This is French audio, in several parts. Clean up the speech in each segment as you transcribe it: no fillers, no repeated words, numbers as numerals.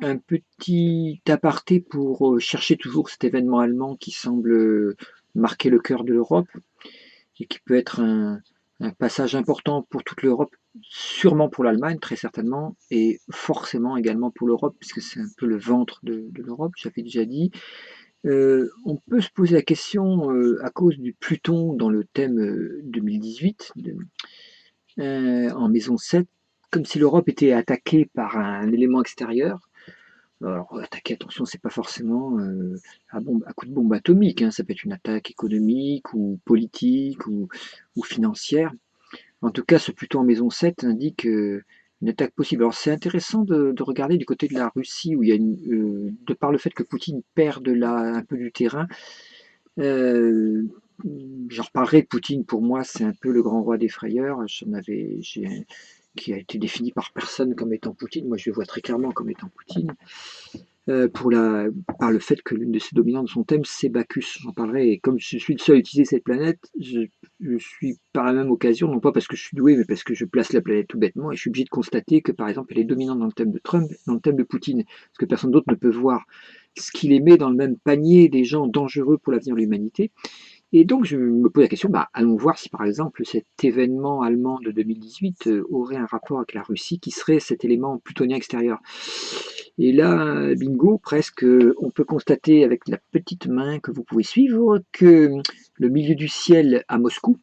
un petit aparté pour chercher toujours cet événement allemand qui semble marquer le cœur de l'Europe et qui peut être un passage important pour toute l'Europe, sûrement pour l'Allemagne, très certainement, et forcément également pour l'Europe, puisque c'est un peu le ventre de l'Europe, j'avais déjà dit. On peut se poser la question, à cause du Pluton dans le thème 2018, en maison 7, comme si l'Europe était attaquée par un élément extérieur. Alors, attaquer, attention, c'est pas forcément à coup de bombe atomique, hein, ça peut être une attaque économique ou politique ou financière. En tout cas, ce Pluton en maison 7 indique une attaque possible. Alors, c'est intéressant de regarder du côté de la Russie, où il y a de par le fait que Poutine perd un peu du terrain, euh, j'en reparlerai de Poutine, pour moi, c'est un peu le grand roi des frayeurs. Qui a été défini par personne comme étant Poutine. Moi, je le vois très clairement comme étant Poutine pour par le fait que l'une de ses dominantes de son thème, c'est Bacchus. J'en parlerai. Et comme je suis le seul à utiliser cette planète, je suis par la même occasion, non pas parce que je suis doué, mais parce que je place la planète tout bêtement, et je suis obligé de constater que, par exemple, elle est dominante dans le thème de Trump, dans le thème de Poutine, parce que personne d'autre ne peut voir ce qu'il émet dans le même panier des gens dangereux pour l'avenir de l'humanité. Et donc, je me pose la question, allons voir si par exemple cet événement allemand de 2018 aurait un rapport avec la Russie, qui serait cet élément plutonien extérieur. Et là, bingo, presque, on peut constater avec la petite main que vous pouvez suivre que le milieu du ciel à Moscou,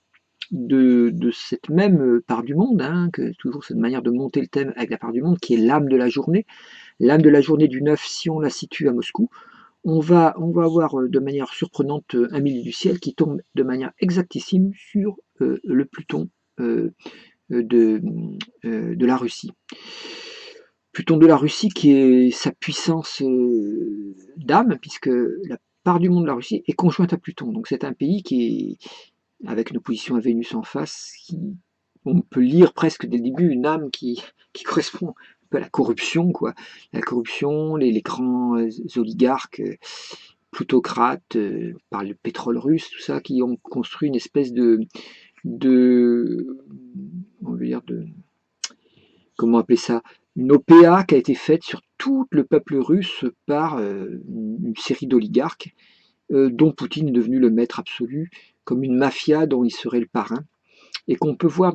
de cette même part du monde, hein, que toujours cette manière de monter le thème avec la part du monde, qui est l'âme de la journée du 9, si on la situe à Moscou, on va avoir de manière surprenante un milieu du ciel qui tombe de manière exactissime sur le Pluton euh, de, de la Russie. Pluton de la Russie qui est sa puissance d'âme, puisque la part du monde de la Russie est conjointe à Pluton. Donc c'est un pays qui est, avec une opposition à Vénus en face, on peut lire presque dès le début une âme qui correspond un peu à la corruption, quoi. La corruption, les grands oligarques, plutocrates, par le pétrole russe, tout ça, qui ont construit une espèce de on veut dire comment appeler ça, une OPA qui a été faite sur tout le peuple russe par une série d'oligarques, dont Poutine est devenu le maître absolu, comme une mafia dont il serait le parrain, et qu'on peut voir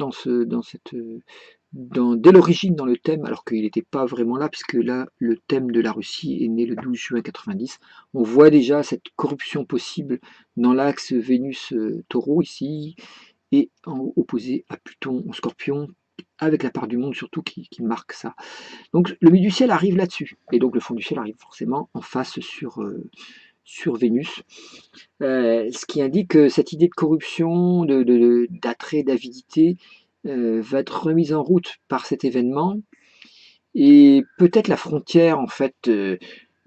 dès l'origine dans le thème, alors qu'il n'était pas vraiment là, puisque là, le thème de la Russie est né le 12 juin 90. On voit déjà cette corruption possible dans l'axe Vénus-Taureau ici, et opposé à Pluton en Scorpion, avec la part du monde surtout qui marque ça. Donc le milieu du ciel arrive là-dessus, et donc le fond du ciel arrive forcément en face sur Vénus, ce qui indique que cette idée de corruption, d'attrait, d'avidité, va être remise en route par cet événement, et peut-être la frontière, en fait, euh,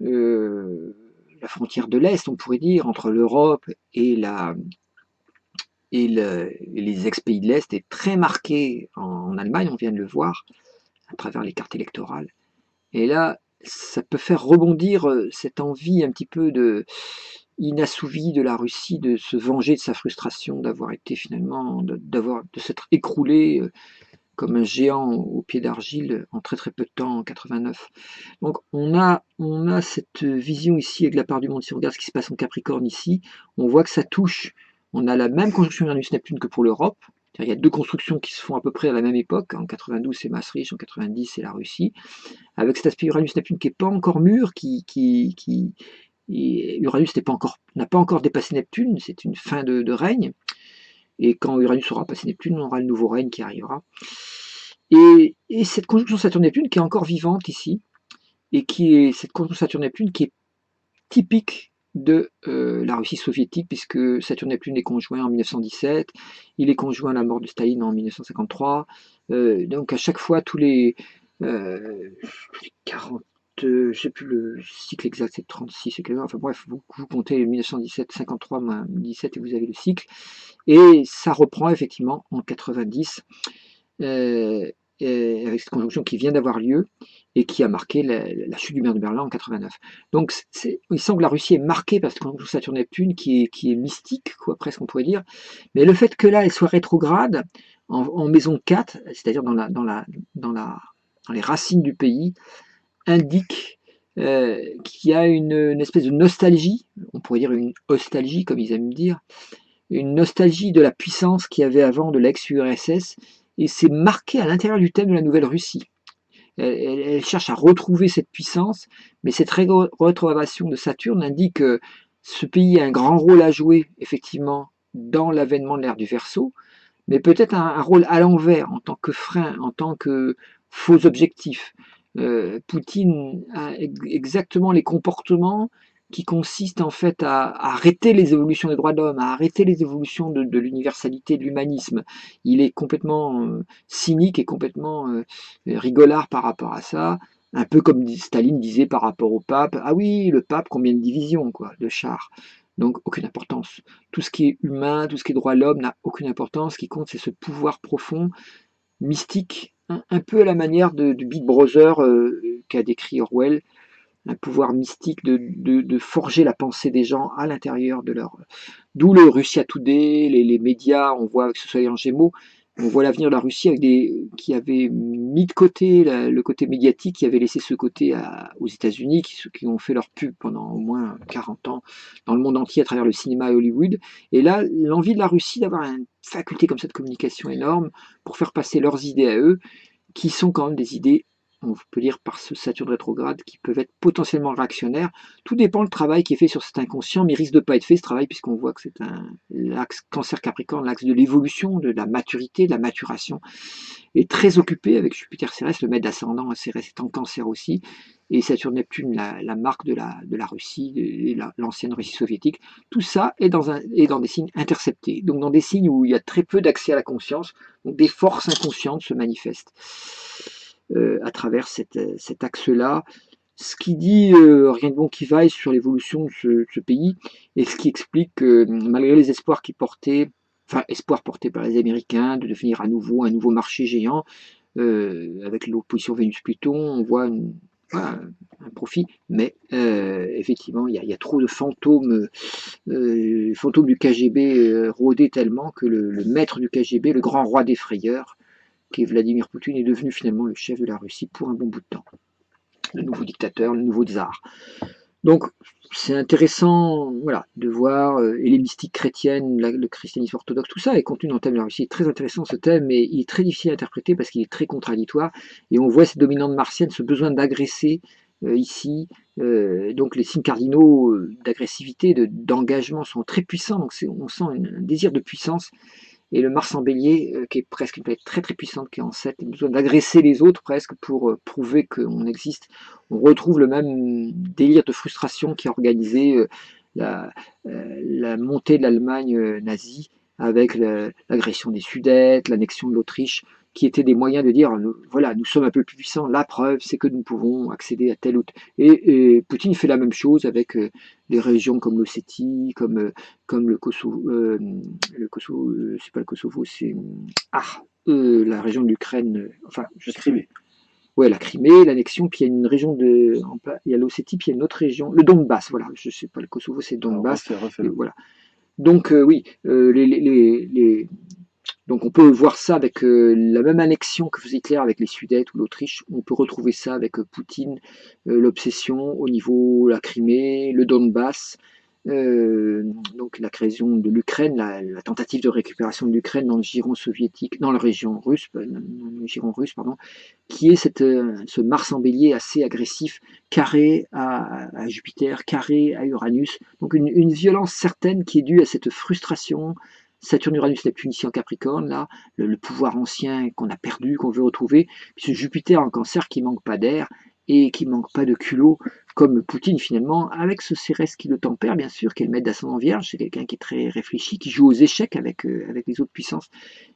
la frontière de l'Est, on pourrait dire, entre l'Europe et les ex-pays de l'Est est très marquée en Allemagne, on vient de le voir, à travers les cartes électorales. Et là, ça peut faire rebondir cette envie un petit peu inassouvie de la Russie de se venger de sa frustration d'avoir été finalement, de s'être écroulé comme un géant au pied d'argile en très très peu de temps, en 89. Donc on a cette vision ici avec la part du monde. Si on regarde ce qui se passe en Capricorne ici, on voit que ça touche. On a la même conjonction Uranus-Neptune que pour l'Europe. Il y a deux constructions qui se font à peu près à la même époque. En 92, c'est Maastricht, en 90, c'est la Russie. Avec cet aspect Uranus-Neptune qui n'est pas encore mûr, Uranus n'a pas encore dépassé Neptune, c'est une fin de règne. Et quand Uranus aura passé Neptune, on aura le nouveau règne qui arrivera. Et cette conjonction Saturne-Neptune qui est encore vivante ici, et qui est cette conjonction Saturne-Neptune qui est typique de la Russie soviétique, puisque Saturne-Neptune est conjoint en 1917, il est conjoint à la mort de Staline en 1953, donc à chaque fois, tous les 40, je ne sais plus le cycle exact, c'est 36, enfin bref, vous comptez 1917, 53, 17 et vous avez le cycle, et ça reprend effectivement en 90, euh, avec cette conjonction qui vient d'avoir lieu et qui a marqué la chute du mur de Berlin en 89. Donc il semble que la Russie est marquée par cette conjonction Saturne-Neptune qui est mystique, quoi, presque on pourrait dire. Mais le fait que là, elle soit rétrograde en maison 4, c'est-à-dire dans les racines du pays, indique qui a une espèce de nostalgie, on pourrait dire une nostalgie comme ils aiment dire, une nostalgie de la puissance qu'il y avait avant de l'ex-URSS, et c'est marqué à l'intérieur du thème de la Nouvelle-Russie. Elle cherche à retrouver cette puissance, mais cette rétrogradation de Saturne indique que ce pays a un grand rôle à jouer, effectivement, dans l'avènement de l'ère du Verseau, mais peut-être un rôle à l'envers, en tant que frein, en tant que faux objectif. Poutine a exactement les comportements qui consistent en fait à arrêter les évolutions des droits de l'homme, à arrêter les évolutions de l'universalité, de l'humanisme. Il est complètement cynique et complètement rigolard par rapport à ça, un peu comme Staline disait par rapport au pape. Ah oui, le pape, combien de divisions, quoi, de chars. Donc aucune importance. Tout ce qui est humain, tout ce qui est droit de l'homme n'a aucune importance. Ce qui compte, c'est ce pouvoir profond, mystique, un peu à la manière du Big Brother qu'a décrit Orwell, un pouvoir mystique de forger la pensée des gens à l'intérieur de leur... D'où le Russia Today, les médias, on voit que ce soit en Gémeaux, on voit l'avenir de la Russie avec qui avait mis de côté le côté médiatique, qui avait laissé ce côté aux États-Unis, qui ont fait leur pub pendant au moins 40 ans dans le monde entier à travers le cinéma et Hollywood. Et là, l'envie de la Russie d'avoir une faculté comme ça de communication énorme pour faire passer leurs idées à eux, qui sont quand même des idées, on peut dire par ce Saturne rétrograde, qui peuvent être potentiellement réactionnaires. Tout dépend du travail qui est fait sur cet inconscient, mais il risque de ne pas être fait ce travail, puisqu'on voit que c'est l'axe cancer capricorne, l'axe de l'évolution, de la maturité, de la maturation, est très occupé avec Jupiter Cérès, le maître d'ascendant Cérès est en cancer aussi, et Saturne Neptune, la marque de la Russie, et l'ancienne Russie soviétique. Tout ça est dans des signes interceptés, donc dans des signes où il y a très peu d'accès à la conscience, donc des forces inconscientes se manifestent à travers cet axe-là, ce qui dit rien de bon qui vaille sur l'évolution de ce pays, et ce qui explique que malgré les espoirs qu'ils portaient, enfin espoirs portés par les Américains de devenir à nouveau un nouveau marché géant, avec l'opposition Vénus-Pluton, on voit voilà, un profit, mais effectivement, il y a trop de fantômes, fantômes du KGB rôdés tellement que le maître du KGB, le grand roi des frayeurs, qui est Vladimir Poutine, est devenu finalement le chef de la Russie pour un bon bout de temps. Le nouveau dictateur, le nouveau tsar. Donc c'est intéressant voilà, de voir, et les mystiques chrétiennes, le christianisme orthodoxe, tout ça est contenu dans le thème de la Russie. Très intéressant ce thème, mais il est très difficile à interpréter parce qu'il est très contradictoire. Et on voit cette dominante martienne, ce besoin d'agresser ici. Donc les signes cardinaux d'agressivité, d'engagement sont très puissants. Donc on sent un désir de puissance. Et le Mars en bélier, qui est presque une planète très très puissante, qui est en 7, a besoin d'agresser les autres presque pour prouver qu'on existe. On retrouve le même délire de frustration qui a organisé la montée de l'Allemagne nazie avec l'agression des Sudètes, l'annexion de l'Autriche, qui étaient des moyens de dire, voilà, nous sommes un peu plus puissants, la preuve c'est que nous pouvons accéder à tel autre. Et Poutine fait la même chose avec les régions comme l'Ossétie, comme le Kosovo, c'est pas le Kosovo, c'est la région de l'Ukraine, enfin, je sais Crimée. Ouais, la Crimée, l'annexion, puis il y a une région il y a l'Ossétie, puis il y a une autre région, le Donbass, voilà, je sais pas le Kosovo, c'est Donbass, voilà. Donc oui, donc on peut voir ça avec la même annexion que faisait Hitler avec les Sudètes ou l'Autriche. On peut retrouver ça avec Poutine, l'obsession au niveau de la Crimée, le Donbass, donc la création de l'Ukraine, la tentative de récupération de l'Ukraine dans le giron soviétique, dans la région russe, le giron russe, pardon, qui est ce Mars en bélier assez agressif, carré à Jupiter, carré à Uranus. Donc une violence certaine qui est due à cette frustration. Saturne, Uranus, Neptune ici en Capricorne, là, le pouvoir ancien qu'on a perdu, qu'on veut retrouver. Puis ce Jupiter en Cancer qui manque pas d'air et qui manque pas de culot, comme Poutine finalement, avec ce Cérès qui le tempère, bien sûr, qui est le maître d'ascendant vierge, c'est quelqu'un qui est très réfléchi, qui joue aux échecs avec les autres puissances,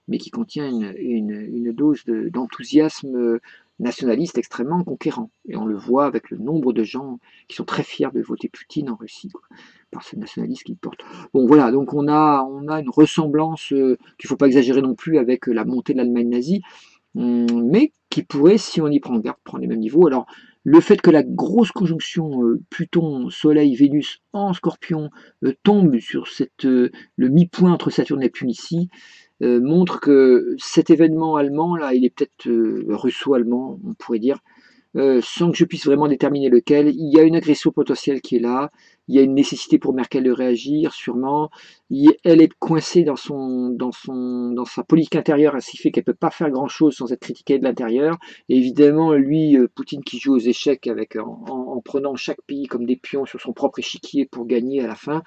mais qui contient une dose d'enthousiasme nationaliste extrêmement conquérant. Et on le voit avec le nombre de gens qui sont très fiers de voter Poutine en Russie, quoi, par ce nationalisme qu'il porte. Bon voilà, donc on a une ressemblance qu'il ne faut pas exagérer non plus avec la montée de l'Allemagne nazie, mais qui pourrait, si on y prend garde, prendre les mêmes niveaux. Alors, le fait que la grosse conjonction Pluton, Soleil, Vénus en Scorpion tombe sur le mi-point entre Saturne et Neptune ici, montre que cet événement allemand, là, il est peut-être russo-allemand, on pourrait dire, sans que je puisse vraiment déterminer lequel. Il y a une agression potentielle qui est là, il y a une nécessité pour Merkel de réagir, sûrement. Elle est coincée dans sa politique intérieure, ce qui fait qu'elle ne peut pas faire grand-chose sans être critiquée de l'intérieur. Et évidemment, lui, Poutine qui joue aux échecs en prenant chaque pays comme des pions sur son propre échiquier pour gagner à la fin,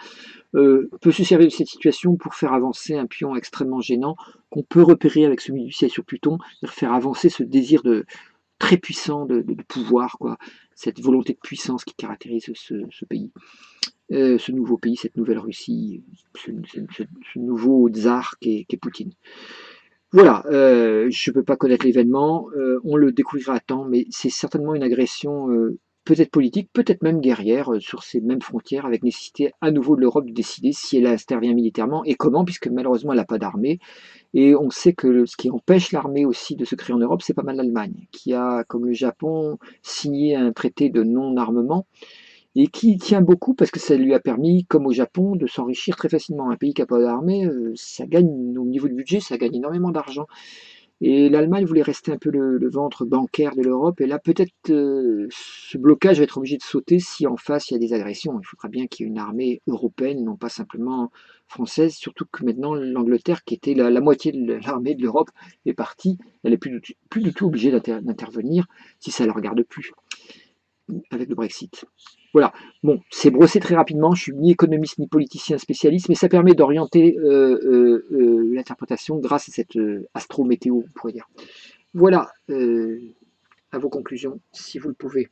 peut se servir de cette situation pour faire avancer un pion extrêmement gênant qu'on peut repérer avec celui du ciel sur Pluton, faire avancer ce désir très puissant de pouvoir, quoi, cette volonté de puissance qui caractérise ce pays, ce nouveau pays, cette nouvelle Russie, ce nouveau tsar qu'est Poutine. Voilà, je ne peux pas connaître l'événement, on le découvrira à temps, mais c'est certainement une agression peut-être politique, peut-être même guerrière sur ces mêmes frontières, avec nécessité à nouveau de l'Europe de décider si elle intervient militairement et comment, puisque malheureusement elle n'a pas d'armée. Et on sait que ce qui empêche l'armée aussi de se créer en Europe, c'est pas mal l'Allemagne, qui a, comme le Japon, signé un traité de non-armement et qui tient beaucoup parce que ça lui a permis, comme au Japon, de s'enrichir très facilement. Un pays qui n'a pas d'armée, ça gagne au niveau du budget, ça gagne énormément d'argent. Et l'Allemagne voulait rester un peu le ventre bancaire de l'Europe. Et là, peut-être ce blocage va être obligé de sauter si en face il y a des agressions. Il faudra bien qu'il y ait une armée européenne, non pas simplement française. Surtout que maintenant, l'Angleterre, qui était la moitié de l'armée de l'Europe, est partie. Elle n'est plus du tout obligée d'intervenir si ça ne la regarde plus avec le Brexit. Voilà, bon, c'est brossé très rapidement, je suis ni économiste ni politicien spécialiste, mais ça permet d'orienter l'interprétation grâce à cette astro-météo, on pourrait dire. Voilà, à vos conclusions, si vous le pouvez.